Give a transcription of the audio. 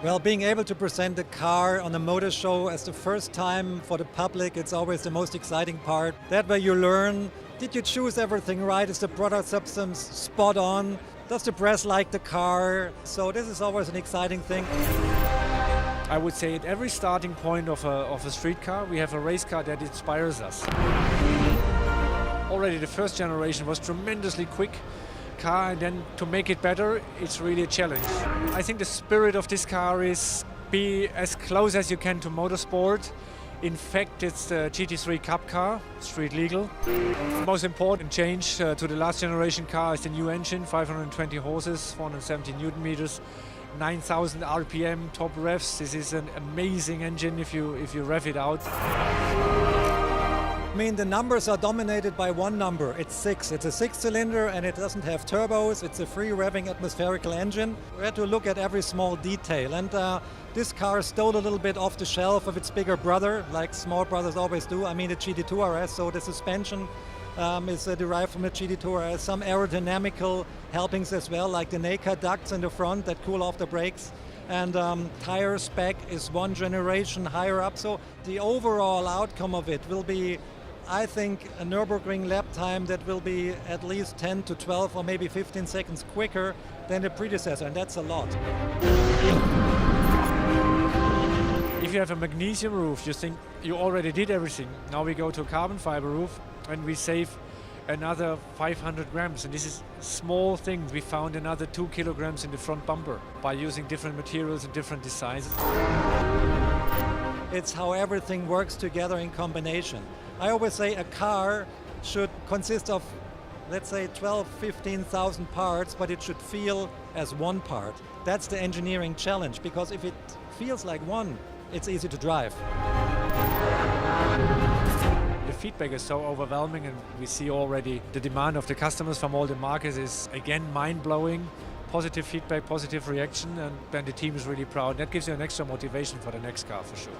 Well, being able to present a car on a motor show as the first time for the public, it's always the most exciting part. That way you learn, did you choose everything right? Is the product substance spot on? Does the press like the car? So this is always an exciting thing. I would say at every starting point of a street car, we have a race car that inspires us. Already the first generation was tremendously quick car, and then to make it better, it's really a challenge. I think the spirit of this car is be as close as you can to motorsport. In fact, it's the GT3 Cup car, street legal. The most important change to the last generation car is the new engine, 520 horses, 470 Newton meters, 9,000 RPM, top revs. This is an amazing engine if you rev it out. I mean, the numbers are dominated by one number. It's 6. It's a 6-cylinder and it doesn't have turbos. It's a free revving atmospherical engine. We had to look at every small detail. And this car stole a little bit off the shelf of its bigger brother, like small brothers always do. I mean, the GT2 RS, so the suspension is derived from the GT2 RS. Some aerodynamical helpings as well, like the NACA ducts in the front that cool off the brakes. And tire spec is one generation higher up. So the overall outcome of it will be, I think, a Nürburgring lap time that will be at least 10 to 12 or maybe 15 seconds quicker than the predecessor, and that's a lot. If you have a magnesium roof, you think you already did everything. Now we go to a carbon fiber roof and we save another 500 grams, and this is small things. We found another 2 kilograms in the front bumper by using different materials and different designs. It's how everything works together in combination. I always say a car should consist of, let's say, 12, 15,000 parts, but it should feel as one part. That's the engineering challenge, because if it feels like one, it's easy to drive. The feedback is so overwhelming, and we see already the demand of the customers from all the markets is again mind-blowing. Positive feedback, positive reaction, and then the team is really proud. That gives you an extra motivation for the next car for sure.